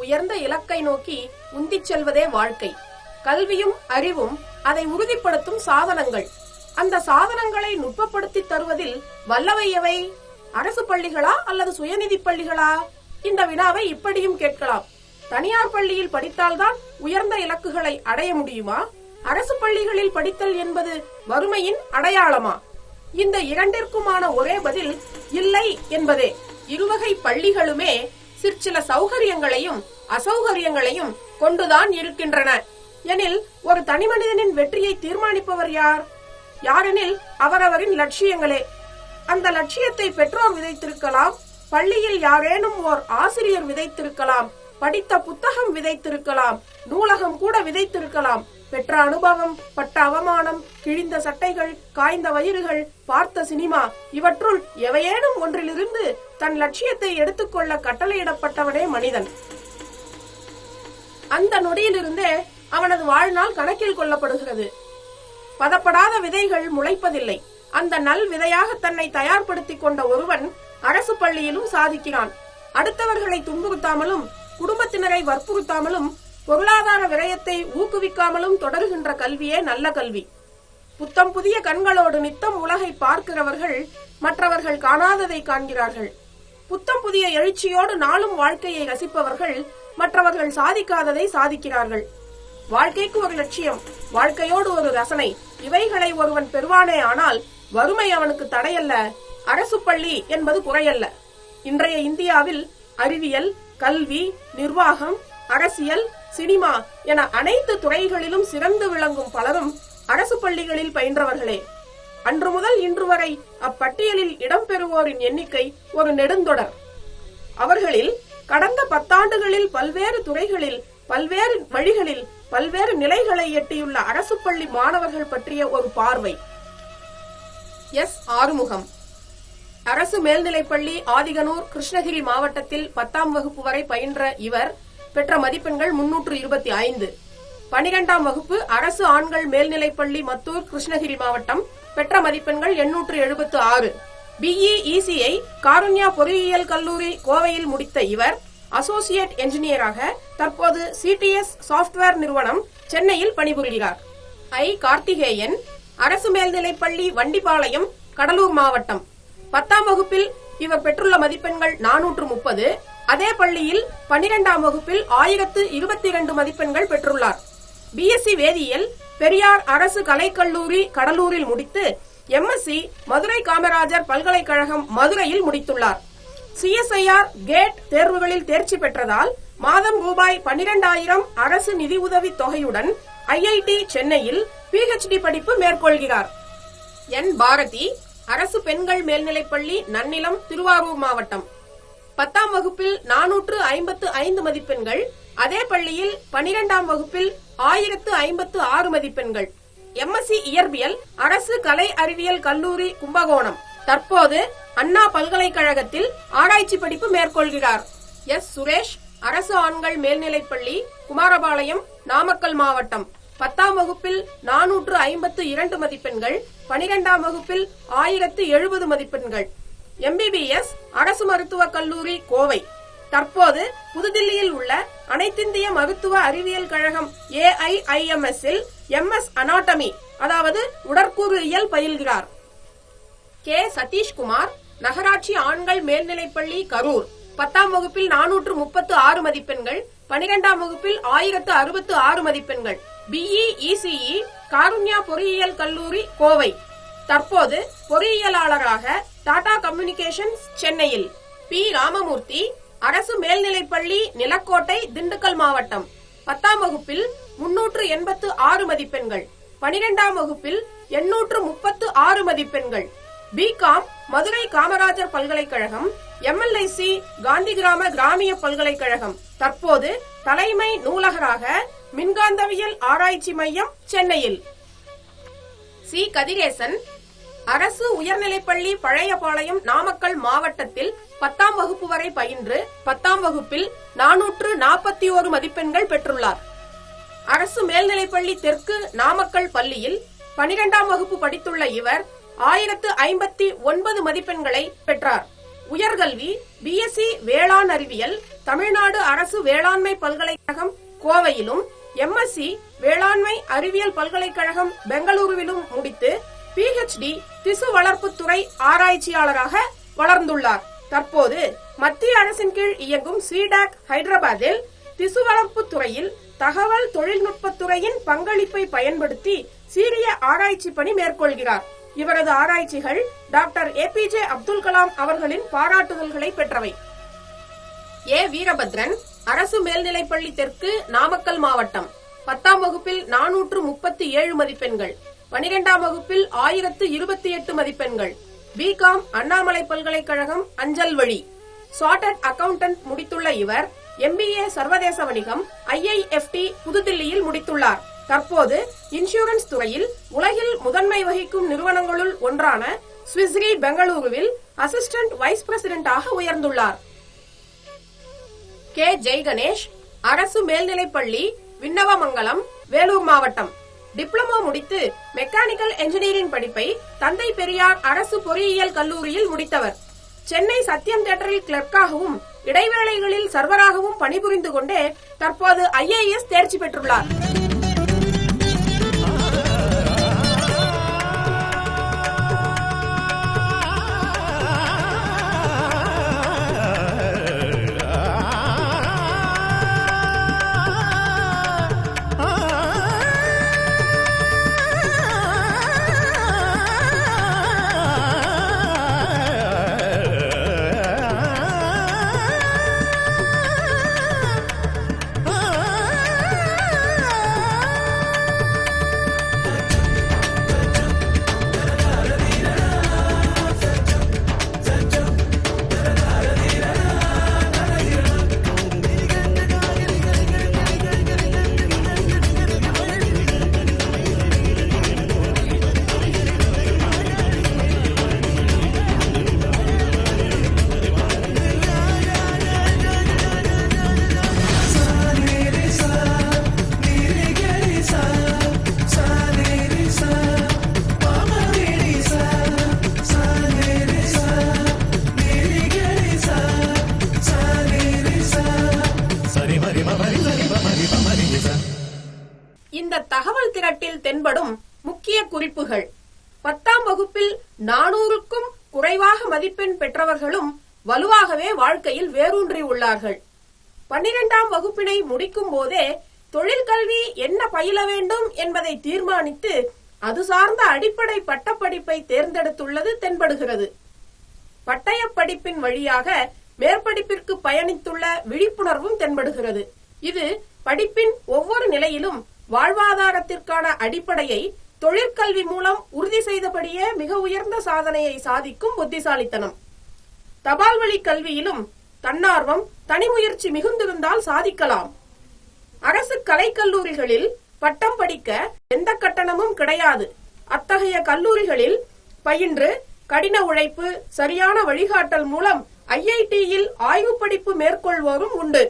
உயர்ந்த இலக்கை நோக்கி உந்திச் செல்வதே வாழ்க்கை. கல்வியும் அறிவும் அதை உறுதிப்படுத்தும் சாதனங்கள். அந்த சாதனங்களை நுட்பப்படுத்தி தருவதில் வல்லவை எவை? அரசு பள்ளிகளா அல்லது சுயநிதி பள்ளிகளா? இந்த வினாவை இப்படியும் கேட்கலாம். தனியார் பள்ளியில் படித்தால்தான் உயர்ந்த இலக்குகளை அடைய முடியுமா? அரசு பள்ளிகளில் படித்தல் என்பது வறுமையின் அடையாளமா? இந்த இரண்டிற்குமான ஒரே பதில் இல்லை என்பதே. இருவகை பள்ளிகளுமே சிற்சில சௌகரியங்களையும் அசௌகரியங்களையும் கொண்டுதான் இருக்கின்றன. எனில் ஒரு தனிமனிதனின் வெற்றியை தீர்மானிப்பவர் யார்? யாரெனில் அவரவரின் லட்சியங்களே. அந்த லட்சியத்தை பெற்றோர் விதைத்திருக்கலாம், பள்ளியில் யாரேனும் ஓர் ஆசிரியர் விதைத்திருக்கலாம், படித்த புத்தகம் விதைத்திருக்கலாம், நூலகம் கூட விதைத்திருக்கலாம். பெற்ற அனுபவம், பட்ட அவமானம், கிழிந்த சட்டைகள், காய்ந்த வயிறுகள், பார்த்த சினிமா, இவற்றுள் எவையேனும் ஒன்றிலிருந்து தன் லட்சியத்தை எடுத்துக்கொள்ள கட்டளையிடப்பட்டவனே மனிதன். அந்த நொடியிலிருந்தே அவனது வாழ்நாள் கணக்கில் கொள்ளப்படுகிறது. பதப்படாத விதைகள் முளைப்பதில்லை. அந்த நல் விதையாக தன்னை தயார்படுத்திக் கொண்ட ஒருவன் அரசு பள்ளியிலும் சாதிக்கிறான். அடுத்தவர்களை துன்புறுத்தாமலும் குடும்பத்தினரை வற்புறுத்தாமலும் பொருளாதார விரயத்தை ஊக்குவிக்காமலும் தொடருகின்ற கல்வியே நல்ல கல்வி. புத்தம் புதிய கண்களோடு நித்தம் உலகை பார்க்கிறவர்கள் மற்றவர்கள் காணாததை காண்கிறார்கள். புத்தம் புதிய எழுச்சியோடு நாளும் வாழ்க்கையை ரசிப்பவர்கள் மற்றவர்கள் சாதிக்காததை சாதிக்கிறார்கள். வாழ்க்கைக்கு ஒரு லட்சியம், வாழ்க்கையோடு ஒரு ரசனை, இவைகளை ஒருவன் பெறுவானே ஆனால் வறுமை அவனுக்கு தடையல்ல, அரசு பள்ளி என்பது குறையல்ல. இன்றைய இந்தியாவில் அறிவியல், கல்வி, நிர்வாகம், அரசியல், சினிமா என அனைத்து துறைகளிலும் சிறந்து விளங்கும் பலரும் அரசு பள்ளிகளில் பயின்றவர்களே. அன்று முதல் இன்று வரை அப்பட்டியலில் இடம்பெறுவோரின் எண்ணிக்கை ஒரு நெடுந்தொடர். அவர்களில் கடந்த 10 ஆண்டுகளில் பல்வேறு துறைகளில், பல்வேறு வழிகளில், பல்வேறு நிலைகளை எட்டியுள்ள அரசு பள்ளி மாணவர்கள் பற்றிய ஒரு பார்வை. எஸ். ஆறுமுகம். அரசு மேல்நிலைப்பள்ளி ஆதிகனூர், கிருஷ்ணகிரி மாவட்டத்தில் 10ஆம் வகுப்பு வரை பயின்ற இவர் பெற்ற மதிப்பெண்கள் 325. 12ஆம் வகுப்பு அரசு ஆண்கள் மேல்நிலைப்பள்ளி மத்தூர், கிருஷ்ணகிரி மாவட்டம், பெற்ற மதிப்பெண்கள் 876. பிஇ இசிஐ காருண்யா பொறியியல் கல்லூரி கோவையில் முடித்த இவர் அசோசியேட் என்ஜினியராக தற்போது சிடிஎஸ் சாப்ட்வேர் நிறுவனம் சென்னையில் பணிபுரிகிறார். ஐ. கார்த்திகேயன். அரசு மேல்நிலைப்பள்ளி வண்டிபாளையம், கடலூர் மாவட்டம். 10ஆம் வகுப்பில் இவர் பெற்றுள்ள மதிப்பெண்கள் 430. அதே பள்ளியில் 12ஆம் வகுப்பில் 1022 மதிப்பெண்கள் பெற்றுள்ளார். பிஎஸ்சி வேதியியல் பெரியார் அரசு கலைக்கல்லூரி கடலூரில் முடித்து எம்எஸ்சி மதுரை காமராஜர் பல்கலைக்கழகம் மதுரையில் முடித்துள்ளார். சிஎஸ்ஐஆர் கேட் தேர்வுகளில் தேர்ச்சி பெற்றதால் மாதம் ரூபாய் 12,000 அரசு நிதி உதவி தொகையுடன் ஐஐடி சென்னையில் PhD படிப்பு மேற்கொள்கிறார். என். பாரதி. அரசு பெண்கள் மேல்நிலைப்பள்ளி நன்னிலம், திருவாரூர் மாவட்டம். 10ஆம் வகுப்பில் 455 மதிப்பெண்கள். அதே பள்ளியில் 12ஆம் வகுப்பில் 1056 மதிப்பெண்கள். எம்எஸ்சி இயற்பியல் அரசு கலை அறிவியல் கல்லூரி கும்பகோணம். தற்போது அண்ணா பல்கலைக்கழகத்தில் ஆராய்ச்சி படிப்பு மேற்கொள்கிறார். எஸ். சுரேஷ். அரசு ஆண்கள் மேல்நிலைப்பள்ளி குமாரபாளையம், நாமக்கல் மாவட்டம். 10ஆம் வகுப்பில் 452 மதிப்பெண்கள். 12ஆம் வகுப்பில் 1070 மதிப்பெண்கள். எம்பிபிஎஸ் அரசு மருத்துவக் கல்லூரி கோவை. தற்போது புதுதில்லியில் உள்ள அனைத்திந்திய மருத்துவ அறிவியல் கழகம் AIIMS இல் எம்எஸ் அனாட்டமி அதாவது உடற்கூறியல் பயில்கிறார். கே. சதீஷ்குமார். நகராட்சி ஆண்கள் மேல்நிலைப்பள்ளி கரூர். 10ஆம் வகுப்பில் 436 மதிப்பெண்கள். 12ஆம் வகுப்பில் 1066 மதிப்பெண்கள். பிஇ இசிஇ காருண்யா பொறியியல் கல்லூரி கோவை. தற்போது பொறியியலாளராக டாடா கம்யூனிகேஷன்ஸ் சென்னையில். பி. ராமமூர்த்தி. அரசு மேல்நிலைப்பள்ளி நிலக்கோட்டை, திண்டுக்கல் மாவட்டம். 10ஆம் வகுப்பில் 386 மதிப்பெண்கள். 12ஆம் வகுப்பில் 836 மதிப்பெண்கள். பிகாம் மதுரை காமராஜர் பல்கலைக்கழகம், MLIC காந்தி கிராம கிராமிய பல்கலைக்கழகம். தற்போது தலைமை நூலகராக மின்காந்தவியல் ஆராய்ச்சி மையம் சென்னையில். சி. கதிரேசன். அரசு உயர்நிலைப்பள்ளி பழையபாளையம், நாமக்கல் மாவட்டத்தில் 10ஆம் வகுப்பு வரை பயின்று 10ஆம் வகுப்பில் 441 மதிப்பெண்கள் பெற்றுள்ளார். அரசு மேல்நிலைப்பள்ளி தெற்கு நாமக்கல் பள்ளியில் 12ஆம் வகுப்பு படித்துள்ள இவர் 1059 மதிப்பெண்களை பெற்றார். உயர்கல்வி BSc வேளாண் அறிவியல், தமிழ்நாடு அரசு வேளாண்மை பல்கலைக்கழகம் கோவையிலும், MSc வேளாண்மை அறிவியல் பல்கலைக்கழகம் பெங்களூருவிலும் முடித்து PhD திசு வளர்ப்புத்துறை ஆராய்ச்சியாளராக வளர்ந்துள்ளார். தற்போது மத்திய அரசின் கீழ் இயங்கும் CDAC ஹைதராபாத்தில் திசு வளர்ப்பு துறையில் தகவல் தொழில்நுட்பத்துறையின் பங்களிப்பை பயன்படுத்தி சீரிய ஆராய்ச்சி பணி மேற்கொள்கிறார். இவரது ஆராய்ச்சிகள் டாக்டர் APJ அப்துல் கலாம் அவர்களின் பாராட்டுதல்களை பெற்றவை. வீரபத்ரன், அரசு மேல்நிலைப்பள்ளி தெற்கு, நாமக்கல் மாவட்டம். 10ஆம் வகுப்பில் 437 மதிப்பெண்கள், 12ஆம் வகுப்பில் 1028 மதிப்பெண்கள். BCom அண்ணாமலை பல்கலைக்கழகம் அஞ்சல் வழி. சார்ட்டர்ட் அக்கவுண்டன்ட் முடித்துள்ள இவர் MBA சர்வதேச வணிகம் IIFT புதுதில்லியில் முடித்துள்ளார். தற்போது இன்சூரன்ஸ் துறையில் உலகில் முதன்மை வகிக்கும் நிறுவனங்களுள் ஒன்றான ஸ்விஸ்ரி பெங்களூருவில் அசிஸ்டன்ட் வைஸ் பிரசிடென்டாக உயர்ந்துள்ளார். ஜெய்கணேஷ், அரசு மேல்நிலைப்பள்ளி விண்ணவமங்கலம், வேலூர் மாவட்டம். டிப்ளமோ முடித்து மெக்கானிக்கல் என்ஜினியரிங் படிப்பை தந்தை பெரியார் அரசு பொறியியல் கல்லூரியில் முடித்தவர். சென்னை சத்யம் தியேட்டரில் கிளர்க்காகவும் இடைவேளைகளில் சர்வராகவும் பணிபுரிந்து கொண்டே தற்போது IAS தேர்ச்சி பெற்றுள்ளார். இந்த தகவல் திரட்டில் தென்படும் முக்கிய குறிப்புகள்: 10ஆம் வகுப்பில் 400க்கும் குறைவாக மதிப்பெண் பெற்றவர்களும் வலுவாகவே வாழ்க்கையில் வேரூன்றி உள்ளார்கள். 12ஆம் வகுப்பினை முடிக்கும் போதே தொழிற்கல்வி என்ன பயில வேண்டும் என்பதை தீர்மானித்து அது சார்ந்த அடிப்படை பட்டப்படிப்பை தேர்ந்தெடுத்துள்ளது தென்படுகிறது. பட்டய படிப்பின் வழியாக மேற்படிப்பிற்கு பயணித்துள்ள விழிப்புணர்வும் தென்படுகிறது. இது படிப்பின் ஒவ்வொரு நிலையிலும் வாழ்வாதாரத்திற்கான அடிப்படையை தொழிற்கல்வி மூலம் உறுதி செய்தபடியே மிக உயர்ந்த சாதனையை சாதிக்கும் புத்திசாலித்தனம். தபால் வழி கல்வியிலும் தன்னார்வம், தனிமுயற்சி மிகுந்திருந்தால் சாதிக்கலாம். அரசு கலைக்கல்லூரிகளில் பட்டம் படிக்க எந்த கட்டணமும் கிடையாது. அத்தகைய கல்லூரிகளில் பயின்று கடின உழைப்பு, சரியான வழிகாட்டல் மூலம் IIT-யில் ஆய்வு படிப்பு மேற்கொள்வோரும் உண்டு.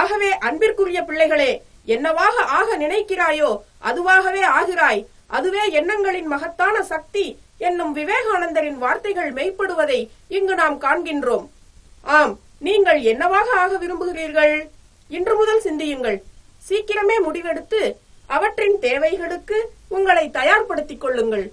ஆகவே அன்பிற்குரிய பிள்ளைகளே, என்னவாக ஆக நினைக்கிறாயோ அதுவாகவே ஆகிறாய், அதுவே எண்ணங்களின் மகத்தான சக்தி என்னும் விவேகானந்தரின் வார்த்தைகள் மெய்ப்படுவதை இங்கு நாம் காண்கின்றோம். ஆம், நீங்கள் என்னவாக ஆக விரும்புகிறீர்கள்? இன்று முதல் சிந்தியுங்கள். சீக்கிரமே முடிவெடுத்து அவற்றின் தேவைகளுக்கு உங்களை தயார்படுத்திக் கொள்ளுங்கள்.